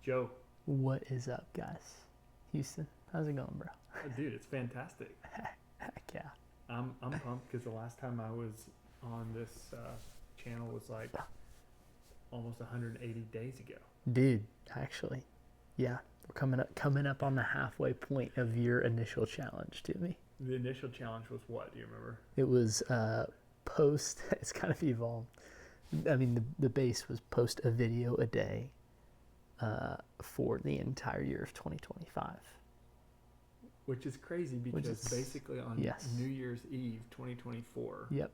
Joe. What is up, guys? Houston, how's it going, bro? Dude, it's fantastic. Heck yeah. I'm pumped because the last time I was on this channel was like almost 180 days ago. Dude, actually, yeah, we're coming up on the halfway point of your initial challenge to me. The initial challenge was what? Do you remember? It was post. It's kind of evolved. I mean, the base was post a video a day for the entire year of 2025. Which is crazy because basically on yes. New Year's Eve 2024, Yep.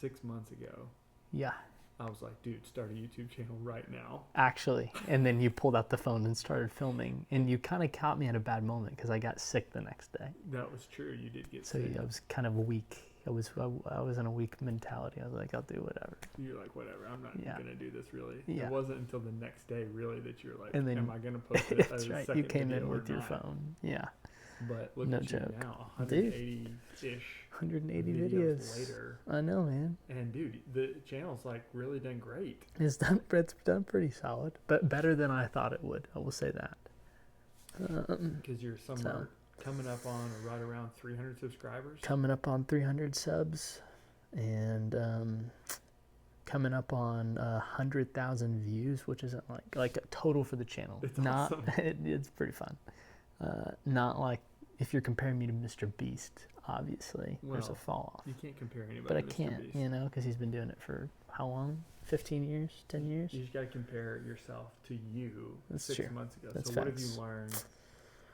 6 months ago, Yeah. I was like, dude, start a YouTube channel right now. Actually, and then you pulled out the phone and started filming, and you kind of caught me at a bad moment because I got sick the next day. That was true. You did get So sick. I was kind of weak. I was in a weak mentality. I was like, I'll do whatever. You're like, whatever. I'm not gonna do this really. Yeah. It wasn't until the next day really that you were like, and then, am I gonna post it? That's right. Second You came video in with or your not? phone. Yeah. But look No at joke. you now, 180-ish 180 videos videos later. I know, man. And dude, the channel's like really done great. It's done pretty solid, but better than I thought it would. I will say that. Because you're somewhere coming up on or right around 300 subscribers. Coming up on 300 subs, and coming up on 100,000 views, which isn't like a total for the channel. It's not awesome. It's pretty fun. Not like if you're comparing me to Mr. Beast, obviously there's a fall off. You can't compare anybody. But I to Mr. can't, Beast. because he's been doing it for how long? 15 years? 10 years? You just got to compare yourself to you That's 6 true. months ago. That's so what have facts. you learned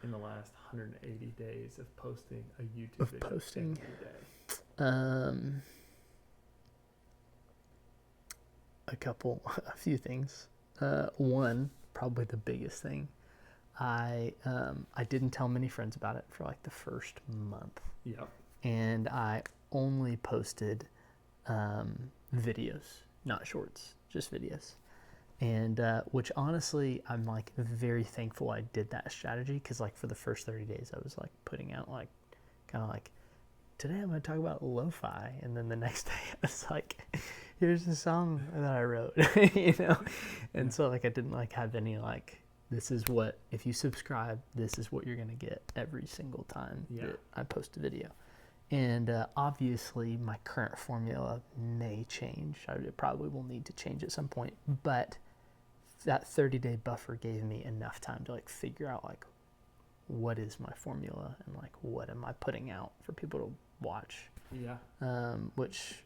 in the last 180 days of posting a YouTube video every day? A few things. One, probably the biggest thing. I didn't tell many friends about it for like the first month. Yep. And I only posted videos, not shorts, just videos. And which honestly, I'm like very thankful I did that strategy, because like for the first 30 days I was like putting out like kind of like, today I'm going to talk about lo-fi, and then the next day I was like, here's the song that I wrote, and so like I didn't like have any like, this is what, if you subscribe, this is what you're going to get every single time that I post a video. And obviously my current formula may change. I probably will need to change at some point, but that 30-day buffer gave me enough time to like figure out like, what is my formula and like what am I putting out for people to watch. Which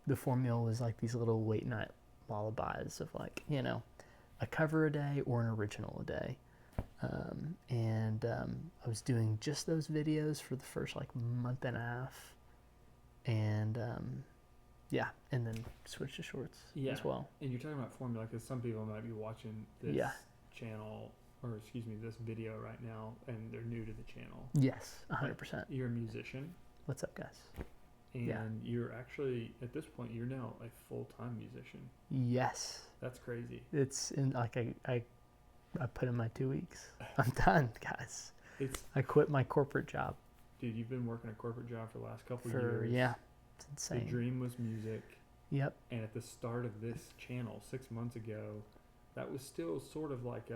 the formula was like these little late night lullabies of like, a cover a day or an original a day. I was doing just those videos for the first like month and a half, and and then switch to shorts as well. And you're talking about formula because some people might be watching this channel, or excuse me, this video right now, and they're new to the channel. Yes, 100%. You're a musician. What's up, guys? And you're actually, at this point, you're now a full-time musician. Yes. That's crazy. It's in like I put in my 2 weeks. I'm done, guys. I quit my corporate job. Dude, you've been working a corporate job for the last couple of years. Yeah, it's insane. The dream was music. Yep. And at the start of this channel 6 months ago, that was still sort of like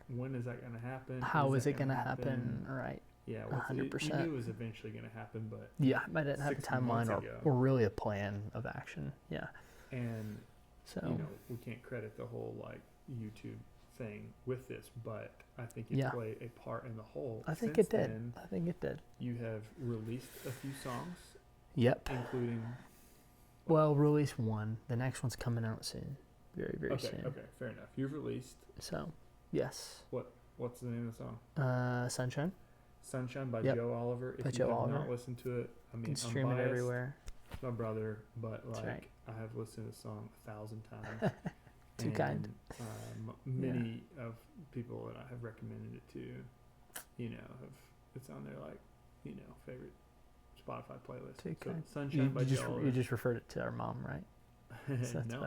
when is that going to happen? How is it going to happen? Right. Yeah, 100%. You knew it was eventually going to happen, but yeah, I didn't have a timeline or really a plan of action. Yeah. And so we can't credit the whole like YouTube thing with this, but I think it played a part in the whole. I think it did. I think it did. You have released a few songs. Yep. Including. Well, release one. The next one's coming out soon. Very, very soon. Okay, fair enough. You've released. So, yes. What's the name of the song? Sunshine. Sunshine by Joe Oliver. If you have not listened to it, I mean, you can stream it everywhere. It's my brother, but like right. I have listened to the song 1,000 times. Too kind. Many of people that I have recommended it to, it's on their like, favorite Spotify playlist. Too kind. Sunshine by Joe Oliver. You just referred it to our mom, right? So no,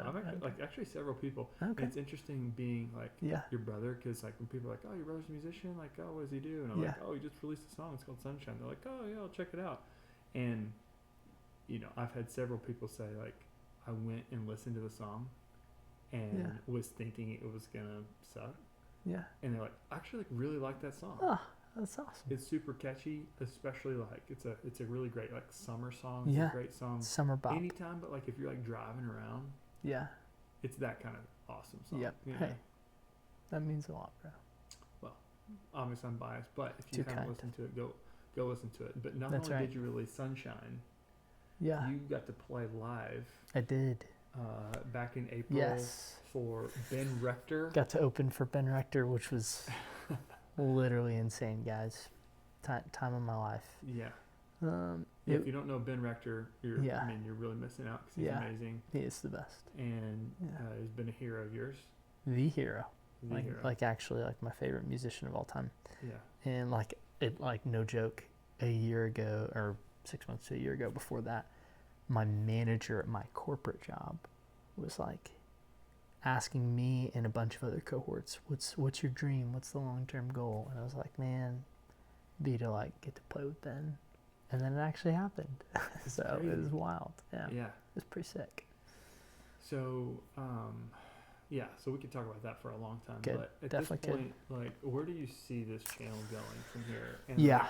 I've actually several people. Okay. It's interesting being like your brother, because like when people are like, oh, your brother's a musician, like, oh, what does he do? And I'm like, oh, he just released a song, it's called Sunshine. They're like, oh yeah, I'll check it out. And I've had several people say like, I went and listened to the song and was thinking it was gonna suck, Yeah. And they're like, I actually like really like that song. Oh, that's awesome. It's super catchy, especially like it's a really great like summer song. It's Yeah. a great song. Summer bop. Anytime, but like if you're like driving around. Yeah. It's that kind of awesome song. Yep. You know? Hey, that means a lot, bro. Well, obviously I'm biased, but if you Too haven't kind. listened to it, go listen to it. But not That's only right. did you release Sunshine, Yeah. you got to play live I did. back in April Yes. for Ben Rector. Got to open for Ben Rector, which was literally insane, guys. Time of my life. Yeah. If It, you don't know Ben Rector, you're really missing out because he's amazing. he is the best. And he's been a hero of yours. The hero. The hero. Like actually like my favorite musician of all time. Yeah. And like no joke, a year ago or 6 months to a year ago before that, my manager at my corporate job was like asking me and a bunch of other cohorts, what's your dream? What's the long-term goal? And I was like, man, be to like get to play with Ben. And then it actually happened. So crazy. It was wild. Yeah. Yeah. It was pretty sick. So, so we could talk about that for a long time. Good. But at Definitely this point, like, where do you see this channel going from here? And Yeah.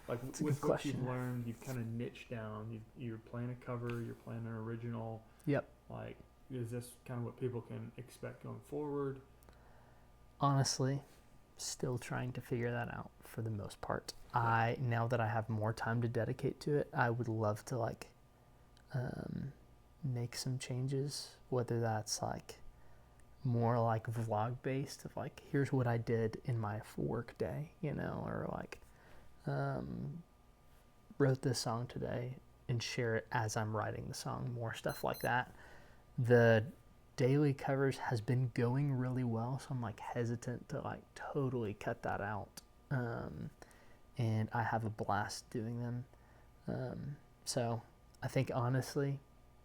Like That's a with good what you've question. learned, you've kind of niched down. You're playing a cover. You're playing an original. Yep. Like, is this kind of what people can expect going forward? Honestly, still trying to figure that out for the most part. Now that I have more time to dedicate to it, I would love to like make some changes, whether that's like more like vlog based of like, here's what I did in my work day, you know, or like wrote this song today and share it as I'm writing the song, more stuff like that. The daily covers has been going really well, so I'm like hesitant to like totally cut that out. And I have a blast doing them. So I think honestly,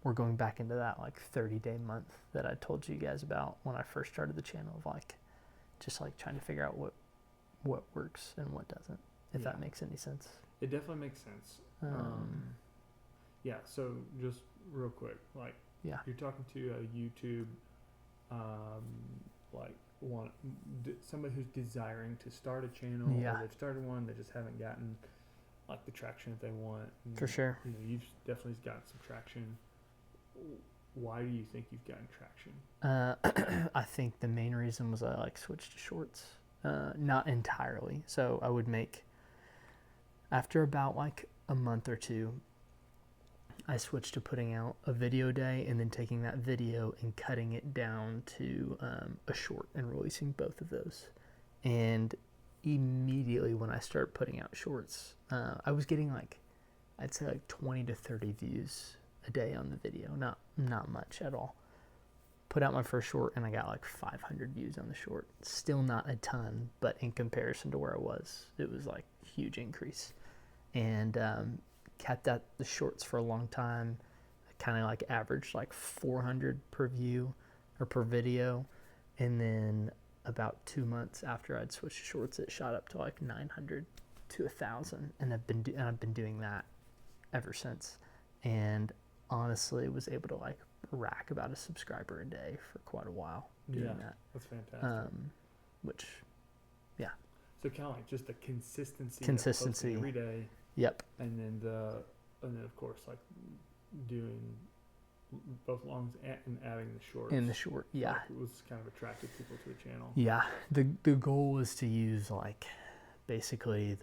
we're going back into that like 30-day month that I told you guys about when I first started the channel, of like just like trying to figure out what works and what doesn't, if that makes any sense. It definitely makes sense. So just real quick, like, you're talking to a YouTube, somebody who's desiring to start a channel, or they've started one, they just haven't gotten like the traction that they want. And, for sure. You know, you've definitely gotten some traction. Why do you think you've gotten traction? I think the main reason was I like switched to shorts. Not entirely. So I would make, after about like a month or two, I switched to putting out a video day and then taking that video and cutting it down to a short and releasing both of those. And immediately when I started putting out shorts, I was getting like, I'd say like 20 to 30 views a day on the video. Not much at all. Put out my first short and I got like 500 views on the short. Still not a ton, but in comparison to where I was, it was like a huge increase. And kept at the shorts for a long time. Kind of like averaged like 400 per view or per video. And then about 2 months after I'd switched to shorts, it shot up to like 900 to 1,000. And I've been doing that ever since. And honestly was able to like rack about a subscriber a day for quite a while doing that. That's fantastic. So kind of like just the consistency every day. Yep. And then of course like doing both longs and adding the shorts. In the short, yeah. Like it was kind of attracted people to the channel. Yeah. The goal was to use like basically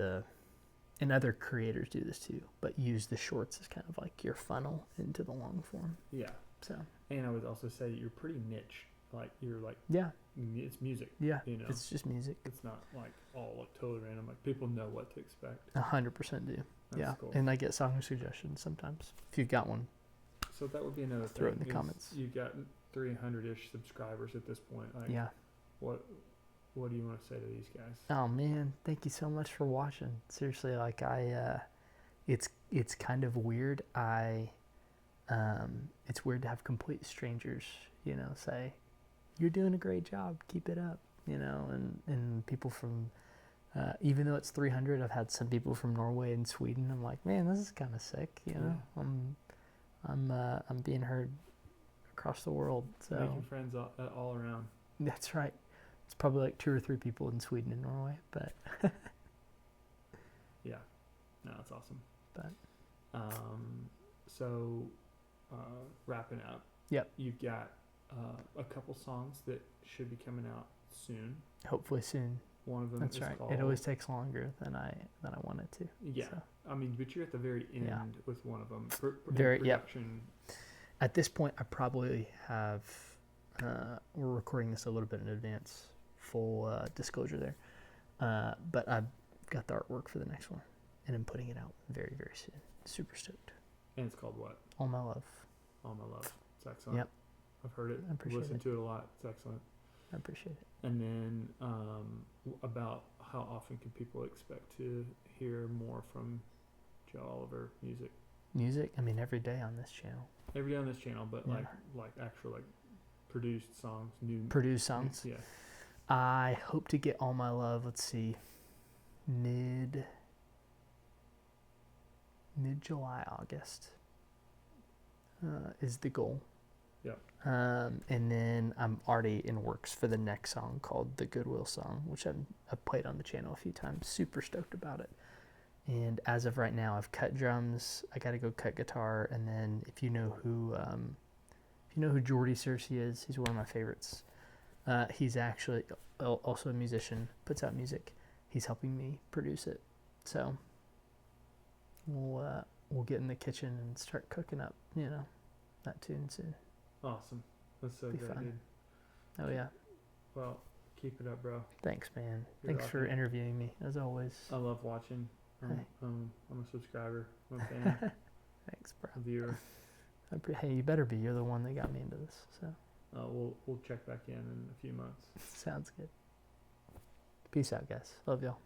and other creators do this too, but use the shorts as kind of like your funnel into the long form. Yeah. So. And I would also say you're pretty niche. Like you're like. Yeah. It's music. Yeah. You know. It's just music. It's not like all like totally random. Like people know what to expect. 100% do. That's cool. And I get song suggestions sometimes. If you've got one. So that would be another thing. Throw it in the comments. You've got 300-ish subscribers at this point. Like, yeah. What do you want to say to these guys? Oh man, thank you so much for watching. Seriously, like it's kind of weird. It's weird to have complete strangers, you know, say, "You're doing a great job. Keep it up." You know, and people from, even though it's 300, I've had some people from Norway and Sweden. I'm like, man, this is kind of sick. You know, I'm being heard across the world. So making friends all around. That's right. It's probably like 2 or 3 people in Sweden and Norway, but yeah, no, that's awesome. But so wrapping up. Yep. You've got a couple songs that should be coming out soon. Hopefully soon. One of them That's is right. called... It always takes longer than I want it to. Yeah. So. I mean, but you're at the very end with one of them. Production. At this point, I probably have... we're recording this a little bit in advance. Full disclosure there. But I've got the artwork for the next one. And I'm putting it out very, very soon. Super stoked. And it's called what? All My Love. All My Love. It's excellent. Yep. I've heard it. I appreciate I've listened to it a lot. It's excellent. I appreciate it. And then about how often can people expect to hear more from Joe Oliver music? Music? I mean, every day on this channel. Every day on this channel, but like actual like produced songs, new produced songs. Yeah. I hope to get All My Love. Let's see, mid July, August is the goal. Yep. And then I'm already in works for the next song called The Goodwill Song, which I've played on the channel a few times. Super stoked about it. And as of right now, I've cut drums. I got to go cut guitar. And then if you know who Jordy Searcy is, he's one of my favorites. He's actually also a musician, puts out music. He's helping me produce it. So we'll get in the kitchen and start cooking up, that tune soon. Awesome. That's so Be good, fun. dude. Oh, yeah. Well, keep it up, bro. Thanks, man. You're Thanks for interviewing me, as always. I love watching. Hey. I'm a subscriber. I'm a fan. Thanks, bro. A viewer. Hey, you better be. You're the one that got me into this. So We'll check back in a few months. sounds good. Peace out, guys. Love y'all.